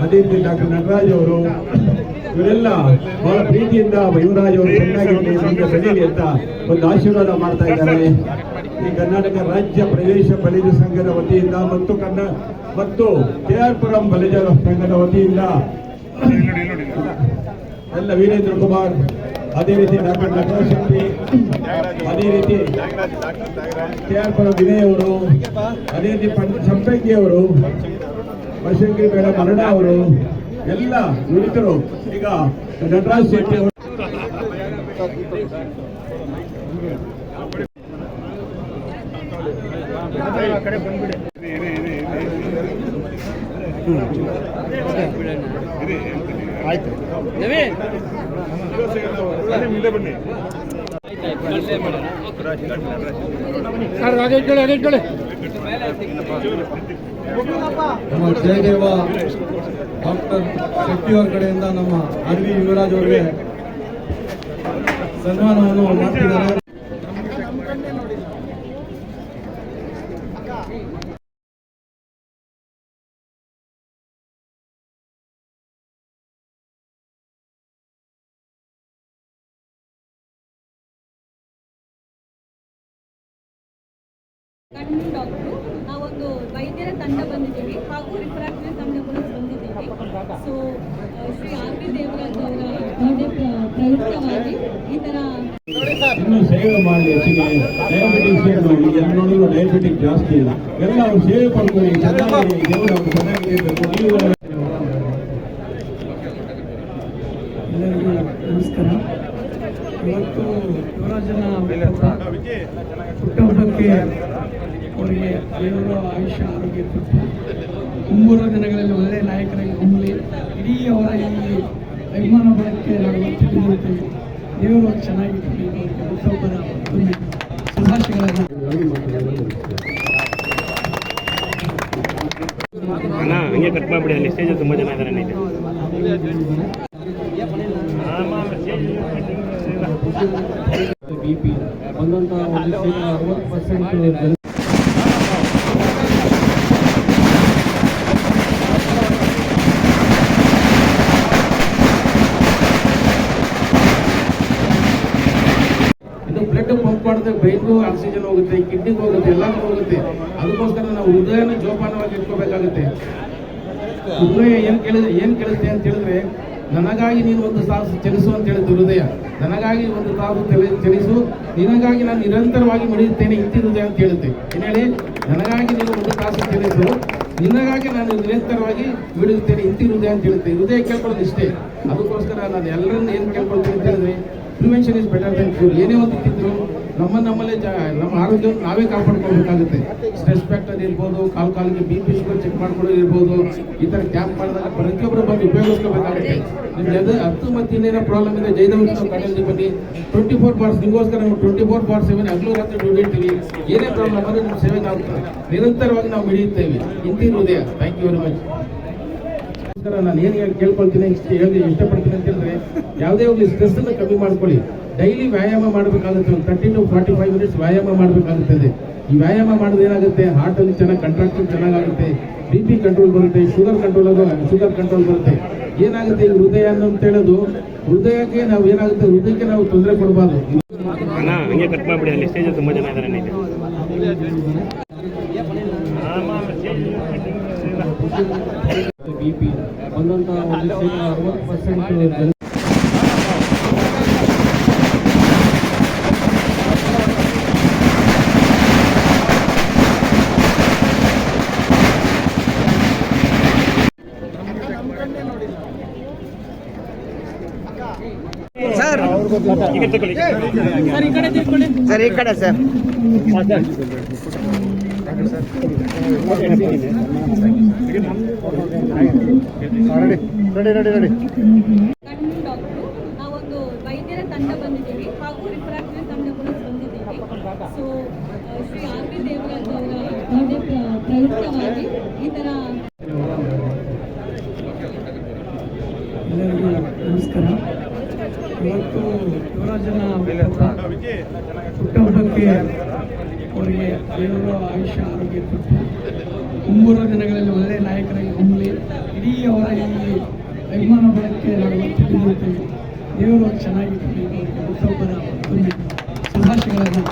ಅದೇ ರೀತಿ ಡಾಕ್ಟರ್ ನಟರಾಜ್ ಅವರು, ಇವರೆಲ್ಲ ಬಹಳ ಪ್ರೀತಿಯಿಂದ ಯುವರಾಜ್ ಅವರು ಚೆನ್ನಾಗಿರಲಿ, ಮುಂದೆ ಬೆಳೀಲಿ ಅಂತ ಒಂದು ಆಶೀರ್ವಾದ ಮಾಡ್ತಾ ಇದ್ದಾರೆ. ಈ ಕರ್ನಾಟಕ ರಾಜ್ಯ ಪ್ರದೇಶ ಬಲಿಜ ಸಂಘದ ವತಿಯಿಂದ ಮತ್ತು KR-ಪುರಂ ಬಲಿಜ ಸಂಘದ ವತಿಯಿಂದ ಎಲ್ಲ ವೀರೇಂದ್ರ ಕುಮಾರ್, ಅದೇ ರೀತಿ ಡಾಕ್ಟರ್ ನಟರಾಜ್ ಶೆಟ್ಟಿ, ಅದೇ ರೀತಿ KR-ಪುರಂ ವಿನಯ್ ಅವರು, ಅದೇ ರೀತಿ ಸಂಪಂಗಿ ಅವರು, ಬಸವಂಗಿ ಬೇಡ ಮರಣ ಅವರು, ಎಲ್ಲ ನುರಿತರು. ಈಗ ನಟರಾಜ್ ಶೆಟ್ಟಿ ಅವರು ಆಯ್ತು ನಮ್ಮ ಜಯದೇವ ಡಾಕ್ಟರ್ ಶೆಟ್ಟಿ ಅವರ ಕಡೆಯಿಂದ ನಮ್ಮ RV ಯುವರಾಜ್ ಅವರಿಗೆ ಸನ್ಮಾನವನ್ನು ಮಾಡ್ತಿದ್ದಾರೆ. ಕಣ್ಣು ಡಾಕ್ಟ್ರು ನಾವೊಂದು ವೈದ್ಯರ ತಂಡ ಬಂದಿದ್ದೀವಿ ಹಾಗೂ ರಿಫ್ರಾಕ್ಟಿವ್ ತಂಡ ಕೂಡ ಬಂದಿದ್ದೀವಿ. ಸೊ ಶ್ರೀ RV ದೇವರಾಜ್ ಅವರ ಪ್ರಯುಕ್ತವಾಗಿ ಈ ಥರ ಇನ್ನೂ ಸೇವೆ ಮಾಡಲಿ. ಹೆಚ್ಚಿಗೆ ಡಯಾಬಿಟಿಸ್ ನೋಡಿದ್ರು ಡಯಾಬಿಟಿಕ್ ಜಾಸ್ತಿ ಇಲ್ಲ, ಎಲ್ಲ ಅವ್ರು ಸೇವೆ ಪಡ್ಕೊಳ್ಳಿ, ಚೆನ್ನಾಗಿ ದೇವರು ಅವ್ರು ಚೆನ್ನಾಗಿರಬೇಕು. ಎಲ್ಲರಿಗೂ ನಮಸ್ಕಾರ. ಇವತ್ತು ಯುವರಾಜನ ಹುಟ್ಟುಹಬ್ಬಕ್ಕೆ ಅವರಿಗೆ ದೇವರು ಆಯುಷ್ಯ ಆರೋಗ್ಯ ಕೊಟ್ಟು ಮುಂಬರುವ ದಿನಗಳಲ್ಲಿ ಒಳ್ಳೆಯ ನಾಯಕರಾಗಿ ಹೊಮ್ಮಲಿ. ಇಡೀ ಅವರ ಈ ಅಭಿಮಾನ ಬಲಕ್ಕೆ ನಾವು ತಿಳಿದಿರುತ್ತೇವೆ. ದೇವರು ಚೆನ್ನಾಗಿರಲಿ. ಹುಟ್ಟುಹಬ್ಬದ ಮತ್ತೊಮ್ಮೆ ಶುಭಾಶಯಗಳನ್ನು ಹಂಗೆ ಕಟ್ ಮಾಡಿಬಿಡಿ. ಅಲ್ಲಿ ಸ್ಟೇಜ್ ತುಂಬ ಜನ ಇದ್ದಾರೆ. BP ಬಂದಂಥ 60% ಇದು ಬ್ಲಡ್ ಪಂಪ್ ಮಾಡಿದ್ರೆ ಬ್ರೈನ್ಗೂ ಆಕ್ಸಿಜನ್ ಹೋಗುತ್ತೆ, ಕಿಡ್ನಿಗೆ ಹೋಗುತ್ತೆ, ಎಲ್ಲರಿಗೂ ಹೋಗುತ್ತೆ. ಅದಕ್ಕೋಸ್ಕರ ನಾವು ಹೃದಯನ ಜೋಪಾನವಾಗಿ ಇಟ್ಕೋಬೇಕಾಗುತ್ತೆ. ಹೃದಯ ಏನು ಕೇಳುತ್ತೆ ಅಂತ ಹೇಳಿದ್ರೆ, ನನಗಾಗಿ ನೀನು ಒಂದು ತಾಸು ಚಲಿಸು ಅಂತ ಹೇಳಿದ್ದು ಹೃದಯ. ನನಗಾಗಿ ಒಂದು ತಾಸು ಚಲಿಸು, ನಿನಗಾಗಿ ನಾನು ನಿರಂತರವಾಗಿ ಮಿಡಿಯುತ್ತೇನೆ ಇಂತಿ ಹೃದಯ ಅಂತ ಹೇಳುತ್ತೆ. ಏನು ಹೇಳಿ, ನನಗಾಗಿ ನೀನು ಒಂದು ತಾಸು ಚಲಿಸು, ನಿನಗಾಗಿ ನಾನು ನಿರಂತರವಾಗಿ ಮಿಡಿಯುತ್ತೇನೆ ಇಂತಿ ಹೃದಯ ಅಂತ ಹೇಳುತ್ತೆ. ಹೃದಯ ಕೇಳ್ಕೊಳ್ಳೋದು ಇಷ್ಟೇ. ಅದಕ್ಕೋಸ್ಕರ ನಾನು ಎಲ್ಲರನ್ನು ಏನು ಕೇಳ್ಕೊಳ್ತೀನಿ ಅಂತ ಹೇಳಿದ್ರೆ, prevention is better then cure. ಏನೇ ಒಂದು ತಿಂದ್ರು ನಮ್ಮಲ್ಲೇ ನಮ್ಮ ಆರೋಗ್ಯವನ್ನು ನಾವೇ ಕಾಪಾಡ್ಕೊಳ್ಬೇಕಾಗುತ್ತೆ. ಸ್ಟ್ರೆಸ್ ಫ್ಯಾಕ್ಟರ್ ಇರ್ಬೋದು, ಕಾಲಿಗೆ BP ಶುಗರ್ ಚೆಕ್ ಮಾಡ್ಕೊಳ್ಳೋದು ಇರ್ಬೋದು. ಈ ಥರ ಕ್ಯಾಂಪ್ ಮಾಡಿದಾಗ ಪ್ರತಿಯೊಬ್ಬರು ಬಂದು ಉಪಯೋಗಿಸ್ಕೋಬೇಕಾಗುತ್ತೆ. ನಿಮ್ಗೆ ಅದು 10 ಮತ್ತು ಇನ್ನೇನೋ ಪ್ರಾಬ್ಲಮ್ ಇದೆ, ಜಯದೇವ ಕಡೆಯಲ್ಲಿ ಬನ್ನಿ. 24 hours ನಿಮಗೋಸ್ಕರ ನಾವು 24/7 ಹಗಲು ರಾತ್ರಿ ಡ್ಯೂಟಿ ಇರ್ತೀವಿ. ಏನೇ ಪ್ರಾಬ್ಲಮ್ ಆದರೆ ನಿಮ್ಮ ಸೇವೆಗೆ ಆಗ್ತದೆ. ನಿರಂತರವಾಗಿ ನಾವು ಮಿಡಿಯುತ್ತೇವೆ ಇಂತಿ ಹೃದಯ. Thank you very much. ನಾನು ಏನು ಕೇಳ್ಕೊಳ್ತೀನಿ ಇಷ್ಟಪಡ್ತೀನಿ ಅಂತ ಹೇಳಿದ್ರೆ, ಯಾವುದೇ ಒಂದು ಸ್ಟ್ರೆಸ್ ಅನ್ನು ಕಮ್ಮಿ ಮಾಡ್ಕೊಳ್ಳಿ. ಡೈಲಿ ವ್ಯಾಯಾಮ ಮಾಡಬೇಕಾಗುತ್ತೆ. ಒಂದು 30 to 45 minutes ವ್ಯಾಯಾಮ ಮಾಡಬೇಕಾಗುತ್ತದೆ. ಈ ವ್ಯಾಯಾಮ ಮಾಡೋದು ಏನಾಗುತ್ತೆ, ಹಾರ್ಟ್ ಅಲ್ಲಿ ಚೆನ್ನಾಗಿ ಕಂಟ್ರಾಕ್ಷನ್ ಚೆನ್ನಾಗುತ್ತೆ, BP ಕಂಟ್ರೋಲ್ ಬರುತ್ತೆ, ಶುಗರ್ ಕಂಟ್ರೋಲ್ ಬರುತ್ತೆ. ಏನಾಗುತ್ತೆ ಈ ಹೃದಯ ಅಂತ ಹೇಳೋದು, ಹೃದಯಕ್ಕೆ ನಾವು ಏನಾಗುತ್ತೆ, ಹೃದಯಕ್ಕೆ ನಾವು ತೊಂದರೆ ಕೊಡಬಾರ್ದು. ಹಂಗೆ ಕಟ್ ಮಾಡಿಬಿಡಿ. ಅಲ್ಲಿ ಸ್ಟೇಜ್ ತುಂಬ ಜನ ಇದ್ದಾರೆ. BP ಬಂದಂಥ 60% ಸರ್ ಈ ಕಡೆ ಸರ್ ಕಣ್ಣು ಡಾಕ್ಟ್ರು ನಾವೊಂದು ವೈದ್ಯರ ತಂಡ ಬಂದಿದ್ದೀವಿ ಹಾಗೂ ರಿಫ್ರಾಕ್ಟಿವ್ ತಂಡ ಕೂಡ ಬಂದಿದ್ದೀವಿ. ಸೊ ಶ್ರೀ RV ದೇವರಾಜ್ ಅವರ ಪ್ರಯುಕ್ತವಾಗಿ ಈ ಥರ. ಎಲ್ಲರಿಗೂ ನಮಸ್ಕಾರ. ಇವತ್ತು ಯುವರಾಜನ ಹುಟ್ಟುಹಬ್ಬಕ್ಕೆ ಅವರಿಗೆ ದೇವರು ಆಯುಷ್ಯ ಆರೋಗ್ಯ ಕೊಟ್ಟು ಮುಂಬರುವ ದಿನಗಳಲ್ಲಿ ಒಳ್ಳೆಯ ನಾಯಕರಾಗಿ ಹೊಮ್ಮಲಿ. ಇಡೀ ಅವರ ಈ ಅಭಿಮಾನ ಬಲಕ್ಕೆ ನಾವು ತಿಳಿದಿರುತ್ತೇವೆ. ದೇವರು ಚೆನ್ನಾಗಿರಬೇಕು. ಹುಟ್ಟುಹಬ್ಬದ ಶುಭಾಶಯಗಳನ್ನು